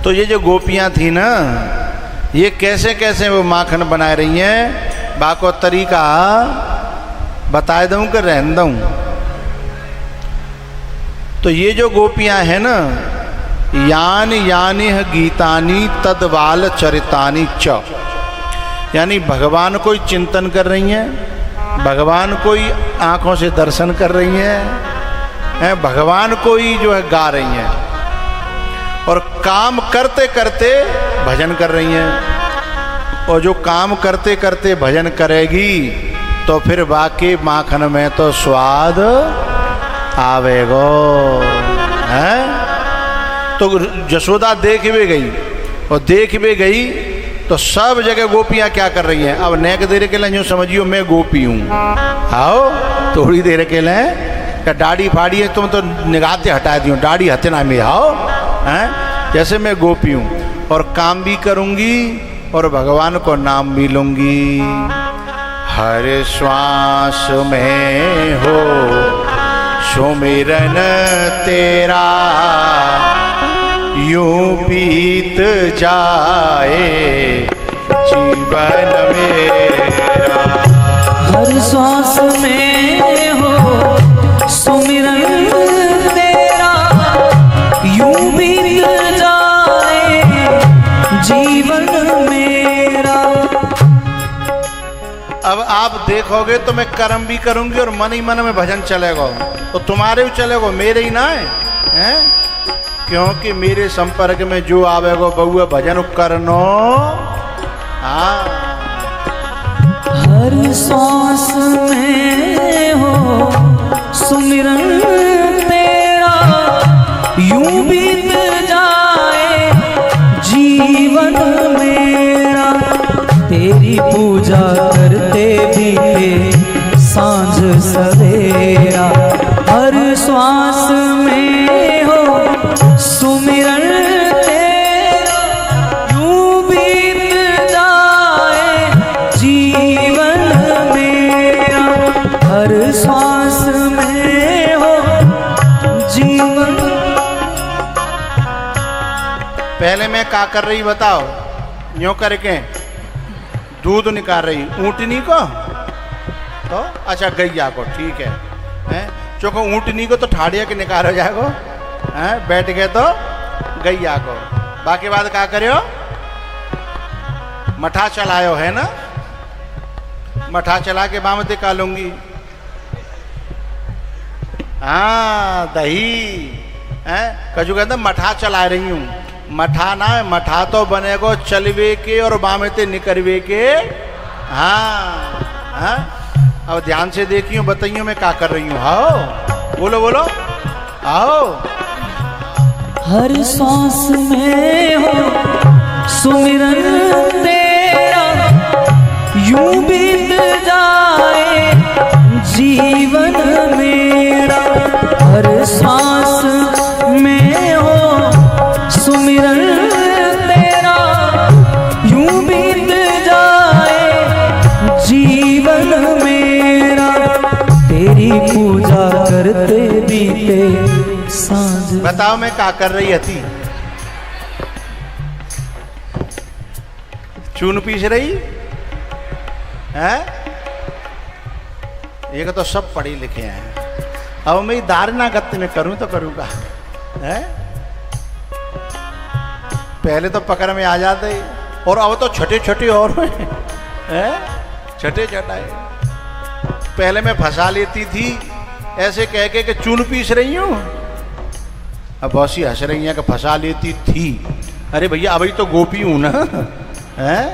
तो ये जो गोपियां थी ना, ये कैसे कैसे वो माखन बना रही हैं, बाको तरीका बताए दूं कि रहन दूं। तो ये जो गोपियां हैं ना, यान यानि गीतानि तदवाल चरितानि च, यानी भगवान को चिंतन कर रही हैं, भगवान को ही आंखों से दर्शन कर रही हैं, भगवान को ही जो है गा रही हैं, और काम करते करते भजन कर रही हैं। और जो काम करते करते भजन करेगी तो फिर बाकी माखन में तो स्वाद आवेगो है। तो यशोदा देख भी गई, और देख भी गई तो सब जगह गोपियां क्या कर रही हैं। अब नेक देर के लिए समझियो मैं गोपी हूँ, आओ थोड़ी देर के लिए क्या दाढ़ी फाड़ी है तुम तो निगाहते हटा दियो, दाढ़ी हथना में आओ हैं, जैसे मैं गोपी हूँ, और काम भी करूँगी और भगवान को नाम भी लूँगी। हर श्वास में हो सुमिरन तेरा, यूं बीत जाए जीवन मेरा। हर श्वास में हो सुमिरन तेरा, यूं बीत जाए जीवन मेरा। अब आप देखोगे तो मैं कर्म भी करूंगी और मन ही मन में भजन चलेगा, तो तुम्हारे भी चलेगा, मेरे ही ना है, क्योंकि मेरे संपर्क में जो आवेगो बहुआ भजन करनो। हाँ, हर सांस में हो सुमिरन तेरा, यूं बीत जाए जीवन मेरा। तेरी पूजा करते बीते सांझ सवेरा, हर श्वास में हो सुमिरन तेरा, यूं बीत जाए जीवन मेरा। हर श्वास में हो जीवन। पहले मैं क्या कर रही बताओ, यूं करके दूध निकाल रही ऊँटनी को, तो अच्छा गैया को, ठीक है, चूँकि ऊँटनी को तो ठाड़िया के निकाल हो जाएगा, बैठ गए तो गैया को। बाकी बात क्या करो, मठा चलायो है ना, मठा चला के बामते का लूंगी। हाँ दही है, कजू कहते मठा चला रही हूँ, मठा ना है, मठा तो बनेगो चलवे के और बामते निकलवे के। हाँ हाँ, अब ध्यान से देखियो, बताइयो मैं क्या कर रही हूँ। आओ बोलो बोलो, आओ। हर सांस में हो सुमिरन तेरा, यूं बीत जाए जीवन मेरा। हर सांस में हो सुमिरन तेरा, यूं बीत जाए जीवन मेरा। तेरी पूजा करते बीते सांझ। बताओ मैं क्या कर रही थी, चून पीस रही है। ये तो सब पढ़े लिखे हैं, अब मैं दारना गत्ते में करूं तो करूंगा है। पहले तो पकड़ में आ जाते, और अब तो छोटे छोटे और हैं, छोटे छोटे। पहले मैं फंसा लेती थी ऐसे कह के कि चून पीस रही हूं, अब बहुत सी हंस रही हैं कि फंसा लेती थी। अरे भैया अभी तो गोपी हूं ना, हैं।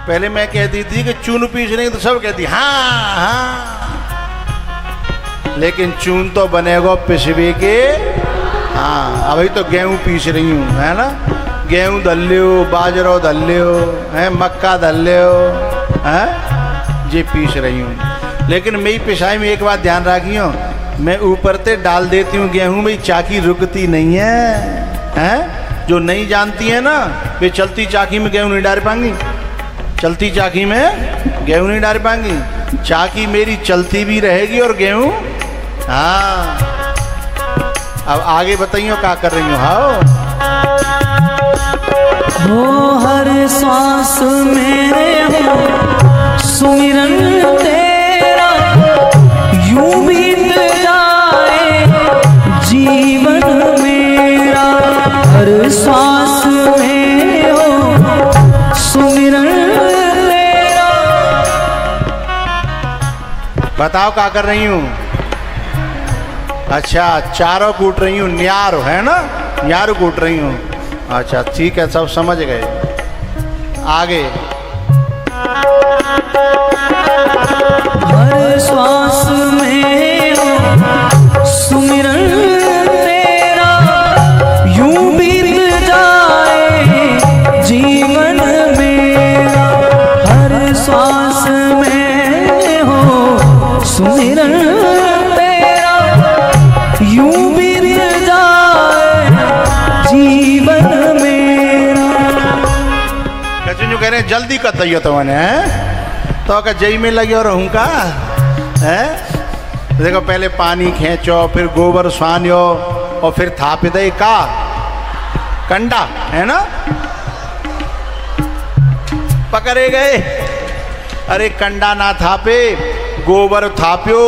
पहले मैं कहती थी कि चून पीस रही, तो सब कहती हाँ हाँ, लेकिन चून तो बनेगा पिसवे के। हाँ अभी तो गेहूं पीस रही हूँ, है ना, गेहूं दल्यो, बाजरो दल्यो है, मक्का दल्यो है, ये पीस रही हूँ। लेकिन मेरी पिसाई में एक बात ध्यान रखियो, मैं ऊपर से डाल देती हूँ गेहूं में, चाकी रुकती नहीं है। जो नहीं जानती है ना, वे चलती चाकी में गेहूं नहीं डाल पाएंगी, चलती चाकी में गेहूं नहीं डाल पाएंगी। चाकी मेरी चलती भी रहेगी और गेहूं। हाँ अब आगे बताइए क्या कर रही हूँ। हाँ हर श्वास में हो सुमिरन तेरा। बताओ क्या कर रही हूँ? अच्छा, चारों कूट रही हूँ, न्यार है ना, न्यार कूट रही हूँ। अच्छा ठीक है, सब समझ गए। आगे हर श्वास में हो सुमिरन तेरा, यूं बीत जाए जीवन मेरा। हर श्वास में हो सुमिरन तेरा, यूं बीत जाए जीवन मेरा। जो कह रहे हैं जल्दी का तैयत मैंने तो का जई में लगे और हूँ का है। देखो पहले पानी खींचो, फिर गोबर स्वान्यो और फिर थाप दे का कंडा है ना, पकड़े गए। अरे कंडा ना थापे, गोबर थाप्यो,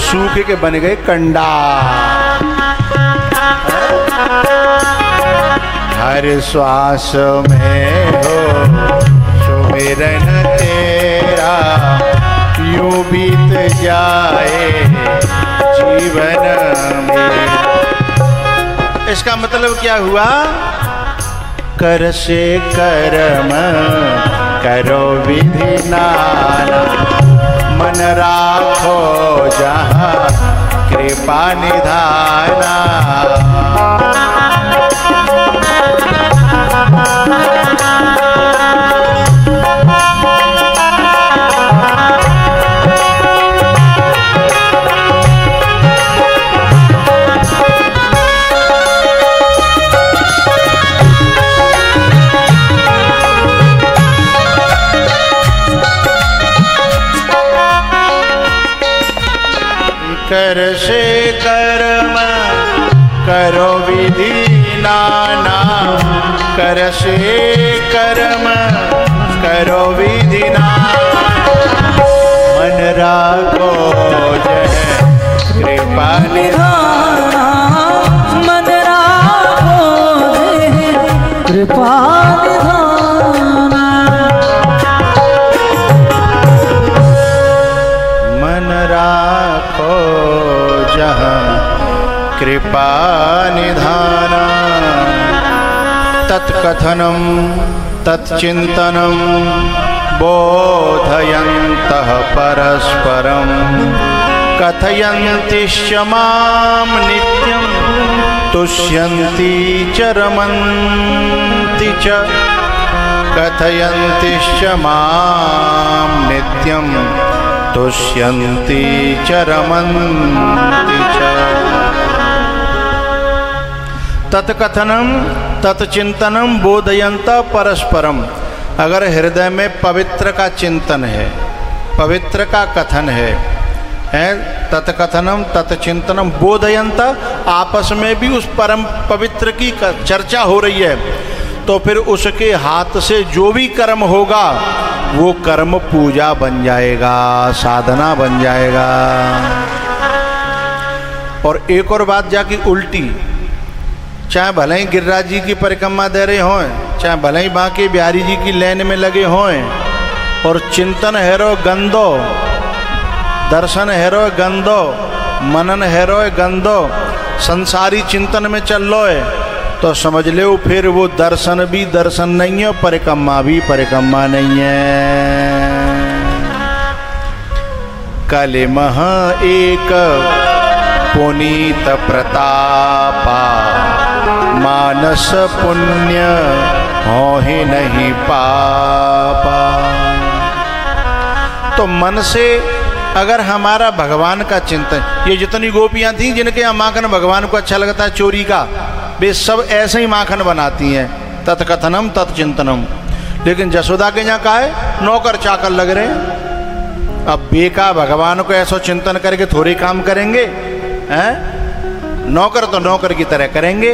सूखे के बन गए कंडा। हर श्वास में हो सुमिरन तेरा, यूं बीत जाए जीवन में। इसका मतलब क्या हुआ? कर से कर्म करो विधि नाना, मन राखो जहाँ कृपा निधाना। कर से कर्म करो विधि नाना, कर से कर्म करो विधि नाना, मन राखो जय कृपा निधाना। मन राखो जय कृपा निधाना। मन राखो जहाँ कृपा निधाना। तत्कथनम तच्चिंतनम बोधयन्तः परस्परम, कथयन्तिश्च मां नित्यं तुष्यन्ति च रमन्ति च। कथयन्तिश्च मां नित्यं तुष्यन्ति च रमन्ति च। तत्कथनम तत्चिंतनम बोधयन्त परस्परम। अगर हृदय में पवित्र का चिंतन है, पवित्र का कथन है, तत्कथनम तत्चिंतनम बोधयन्त, आपस में भी उस परम पवित्र की चर्चा हो रही है, तो फिर उसके हाथ से जो भी कर्म होगा वो कर्म पूजा बन जाएगा, साधना बन जाएगा। और एक और बात जाके उल्टी, चाहे भले ही गिरिराज जी की परिक्रमा दे रहे हों, चाहे भले ही बांके बिहारी जी की लाइन में लगे हों, और चिंतन हैरो गंदो, दर्शन हैरो गंदो, मनन हैरो गंदो, संसारी चिंतन में चल लो है, तो समझ लो फिर वो दर्शन भी दर्शन नहीं है, परिक्रमा भी परिक्रमा नहीं है। कलिमह एक पुनीत प्रतापा, मानस पुण्य हो ही नहीं पापा। तो मन से अगर हमारा भगवान का चिंतन, ये जितनी गोपियां थीं जिनके यहाँ माखन भगवान को अच्छा लगता है चोरी का, वे सब ऐसे ही माखन बनाती हैं, तत्कथनम तत्चिंतनम। लेकिन जसोदा के यहाँ का है नौकर चाकर लग रहे हैं। अब बेका भगवान को ऐसा चिंतन करके थोड़े काम करेंगे हैं? नौकर तो नौकर की तरह करेंगे।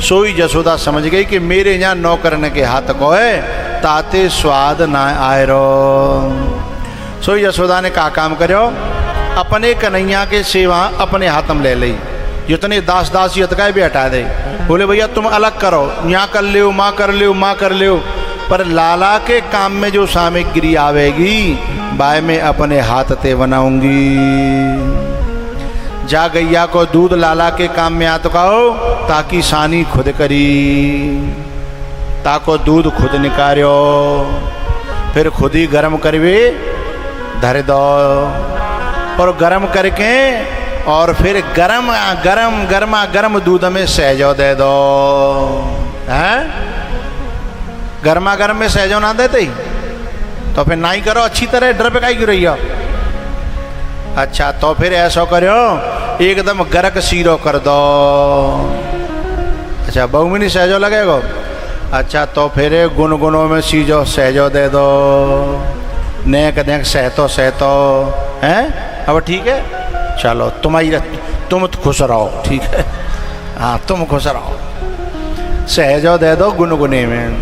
सोई जसोदा समझ गई कि मेरे यहाँ नौकरन के हाथ को है ताते स्वाद ना आए रो। सोई जसोदा ने का काम करो, अपने कन्हैया के सेवा अपने हाथ में ले ली। जितने दास दासियत का भी हटा दे। बोले भैया तुम अलग करो, यहाँ कर ले, माँ कर ले, माँ कर ले, पर लाला के काम में जो सामग्री आवेगी बाय में अपने हाथ ते बनाऊंगी। जा गैया को दूध लाला के काम में आ तो कहो, ताकि सानी खुद करी, ताको दूध खुद निकालो, फिर खुद ही गर्म करवे धर दो, और गर्म करके और फिर गरमा गर्म दूध में सहजो दे दो। हैं गर्मा गर्म में सहजो ना देते ही तो फिर ना ही करो अच्छी तरह, डर पे काई क्यों रही हो। अच्छा तो फिर ऐसा करो एकदम गरक सीरो कर दो। अच्छा बहुमिनी सहजो लगेगा। अच्छा तो फिर गुनगुनों में सीजो सहजो दे दो, नेक नेक सहतो सहतो हैं। अब ठीक है चलो तुम खुश रहो, ठीक है हाँ तुम खुश रहो। सहजो दे दो गुनगुने में।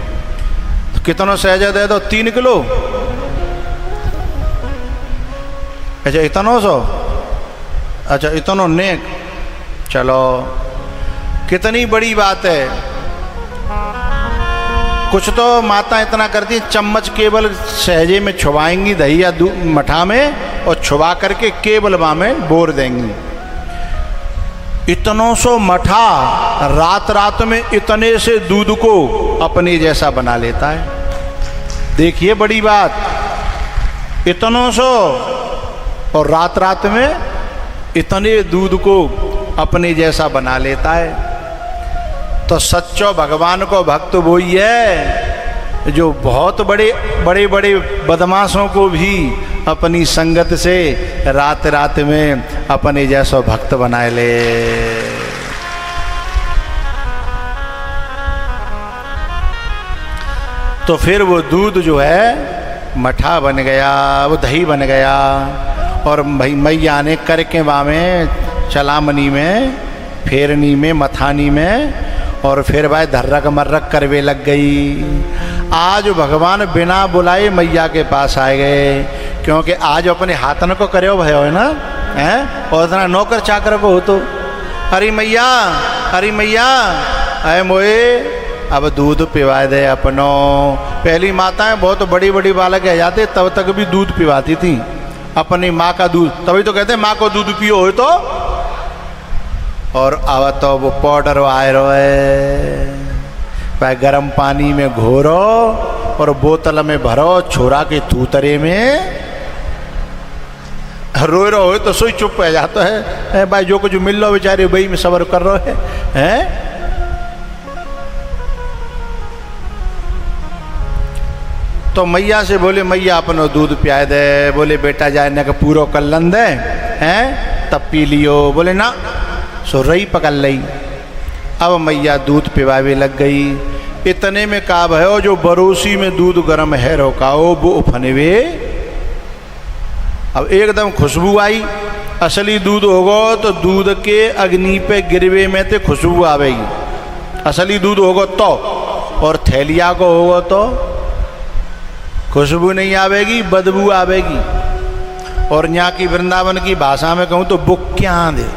तो कितना सहजो दे दो? 3 किलो। अच्छा इतना सो, अच्छा इतना नेक। चलो कितनी बड़ी बात है। कुछ तो माता इतना करती है, चम्मच केवल सहजे में छुबाएंगी दही या मठा में, और छुबा करके केवल वहाँ में बोर देंगी। इतनों सो मठा रात रात में इतने से दूध को अपने जैसा बना लेता है। देखिए बड़ी बात, इतनों सो और रात रात में इतने दूध को अपने जैसा बना लेता है। तो सच्चो भगवान को भक्त वही है जो बहुत बड़े बड़े बड़े बदमाशों को भी अपनी संगत से रात रात में अपने जैसा भक्त बनाए ले। तो फिर वो दूध जो है मठा बन गया, वो दही बन गया, और भाई मैया ने करके में चलामनी में, फेरनी में, मथानी में, और फिर भाई धर्रक मर्रक करवे लग गई। आज भगवान बिना बुलाए मैया के पास आए गए, क्योंकि आज अपने हाथन को करे भयो है ना, हैं, और इतना नौकर चाकर को हो तो अरे मैया अरे मोए अब दूध पिवा दे अपनो। पहली माताएं बहुत बड़ी बड़ी बालक है जाते तब तक भी दूध पिवाती थी अपनी माँ का दूध, तभी तो कहते माँ को दूध पियो हो तो। और अब तो वो पाउडर आए रोए, भाई गर्म पानी में घोरो और बोतल में भरो, छोरा के थूतरे में रोए रहो तो सोई चुप हो जाता है भाई, जो कुछ मिल लो बेचारे वही में सबर कर रहे हैं। तो मैया से बोले मैया अपनो दूध पिया दे। बोले बेटा जाए न पूरो कल्लन दे हैं तब पी लियो। बोले ना, सो रही पकड़ लई। अब मैया दूध पिवावे लग गई। इतने में का भयो जो बरोसी में दूध गर्म है रोकाओ वो उफनवे। अब एकदम खुशबू आई। असली दूध होगा तो दूध के अग्नि पे गिरवे में तो खुशबू आवेगी, असली दूध होगा तो। और थैलिया को होगा तो खुशबू नहीं आवेगी, बदबू आवेगी। और यहाँ की वृंदावन की भाषा में कहूँ तो बुक्याँ दे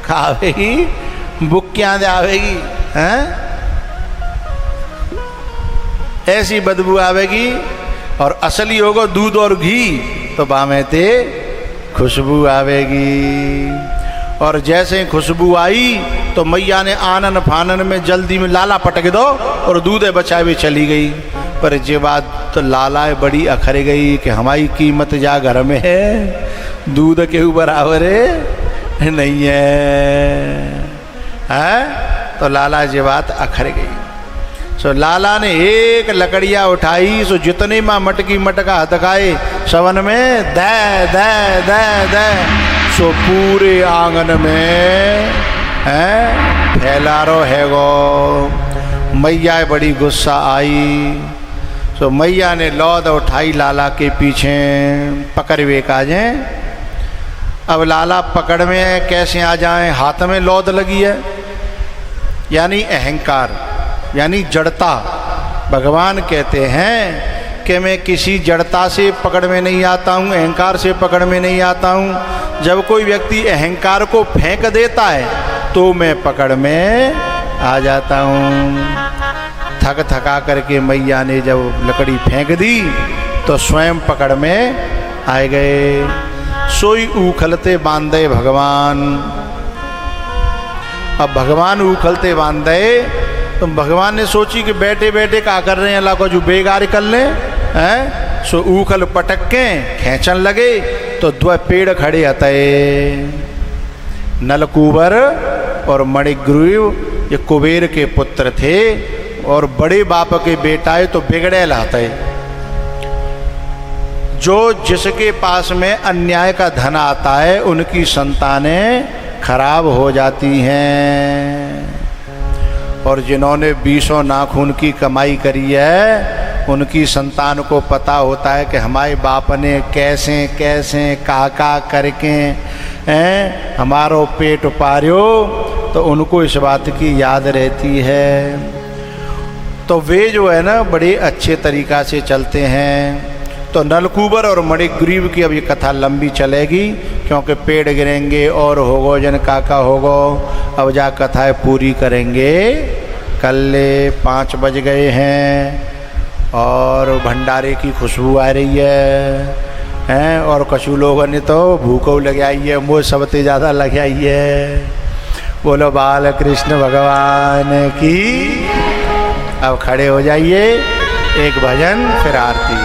खावेगी, बुक्याँ दे आवेगी, हैं ऐसी बदबू आवेगी। और असली होगा दूध और घी तो बामें ते खुशबू आवेगी। और जैसे ही खुशबू आई तो मैया ने आनन फानन में जल्दी में लाला पटक दो और दूधे बचावे चली गई। पर ये बात तो लाला बड़ी अखर गई कि हमारी कीमत जा घर में है, दूध के ऊपर आवरे नहीं है। तो लाला ये बात अखर गई। सो लाला ने एक लकड़िया उठाई, सो जितने माँ मटकी मटका हथकाए सवन में दे दे दे दे, सो पूरे आंगन में है फैला रो है गो। मैया बड़ी गुस्सा आई। तो मैया ने लौद उठाई लाला के पीछे पकड़वे का जाए। अब लाला पकड़ में कैसे आ जाए, हाथ में लौद लगी है, यानी अहंकार यानी जड़ता। भगवान कहते हैं कि मैं किसी जड़ता से पकड़ में नहीं आता हूँ, अहंकार से पकड़ में नहीं आता हूँ। जब कोई व्यक्ति अहंकार को फेंक देता है तो मैं पकड़ में आ जाता हूँ। थक थका करके मैया ने जब लकड़ी फेंक दी तो स्वयं पकड़ में आ गए। सोई उखलते बांधे भगवान। अब भगवान उखलते बांधे तो भगवान ने सोची कि बैठे बैठे क्या कर रहे हैं, अल्लाह को जो बेगार कर लें हैं। सो उखल पटक के खेचन लगे तो दो पेड़ खड़े हते। नलकूबर और मणिग्रीव ये कुबेर के पुत्र थे और बड़े बाप के बेटाए तो बिगड़े लाते। जो जिसके पास में अन्याय का धन आता है उनकी संतानें खराब हो जाती हैं, और जिन्होंने 20 नाखून की कमाई करी है उनकी संतान को पता होता है कि हमारे बाप ने कैसे कैसे काका करके हमारो पेट पार्यो, तो उनको इस बात की याद रहती है। तो वे जो है ना बड़े अच्छे तरीक़ा से चलते हैं। तो नलकूबर और मणिग्रीव की अब ये कथा लंबी चलेगी, क्योंकि पेड़ गिरेंगे और होगो जन काका होगो। अब जा कथाएँ पूरी करेंगे कल। 5 बज गए हैं और भंडारे की खुशबू आ रही है और कछु लोगों ने तो भूखो लग आई है, मुँह सबसे ज़्यादा लग आई है। बोलो बाल कृष्ण भगवान की। अब खड़े हो जाइए, एक भजन फिर आरती।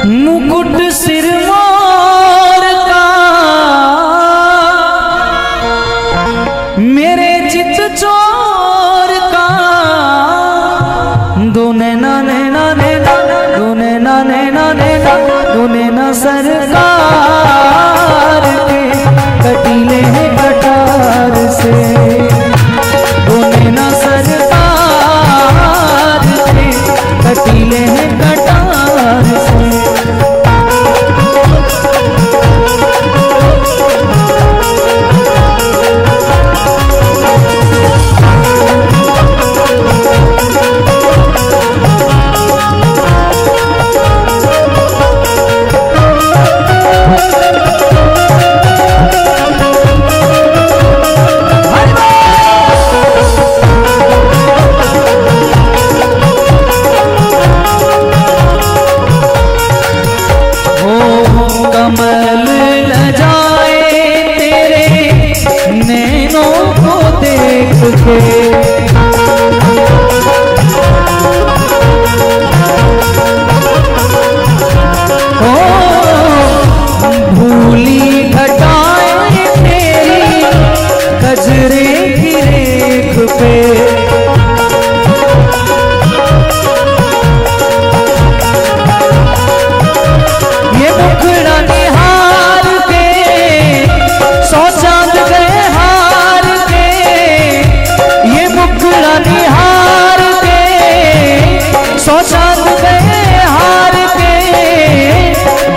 मुकुट सिर मोर का मेरे चित चोर का, दोने ना नैना नैना, दोने ना नैना नैना, दोने ना सरकार के कटीले हैं कटार से, दोने ना सरकार के कटीले हैं कटार से।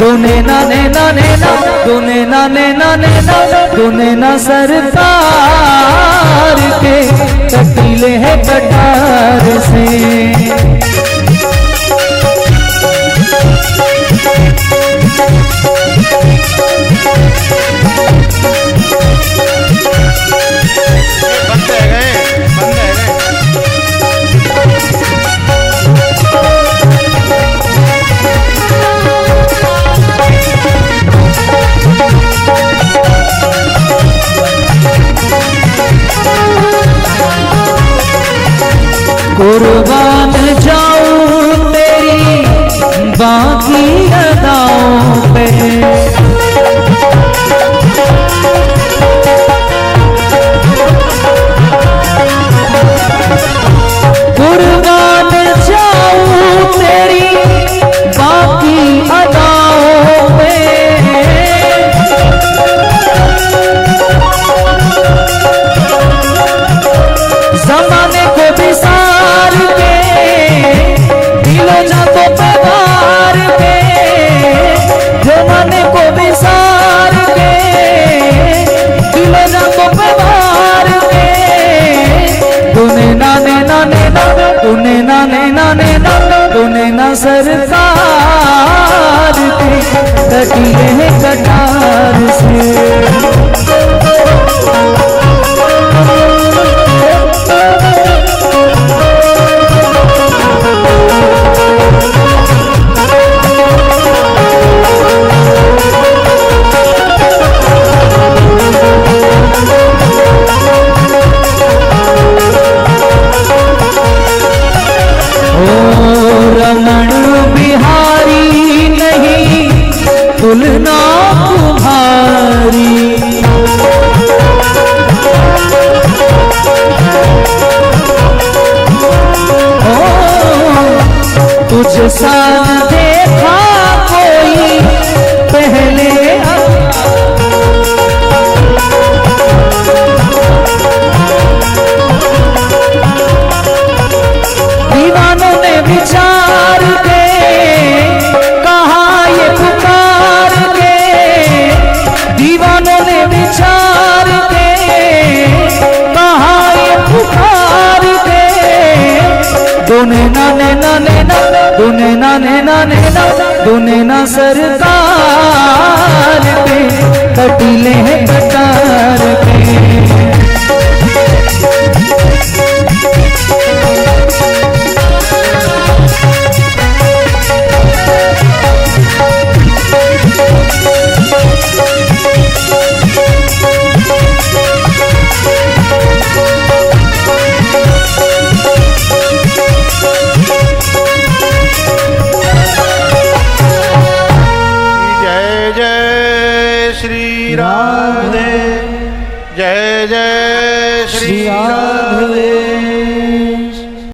दोने ना नैना नैना, दोने ना नैना नैना, दोने ना सरकार के कटीले हैं कटार से। कुर्बान जाऊं तेरी बाकी अदाओं पे, कुर्बान जाऊं तेरी बाकी अदाओं पे, ज़माने को भी सार के दिलो जातो पगार के, ज़माने को भी सार के दिलो जातो पगार के, दोने ना नैना नैना, दोने ना नैना नैना, दोने ना सरकार के कटीले हैं कटार से। रमण बिहारी नहीं तुलना तुम्हारी। तुझ सा न देखा कोई पहले, दीवानों ने विचार के कहा ये पुकार के, दीवानों ने विचार के कहा ये पुकार के, दोने नाने नाने ना, दोने नाने नाने ना, दोने ना सरकार पे कटीले हैं कटार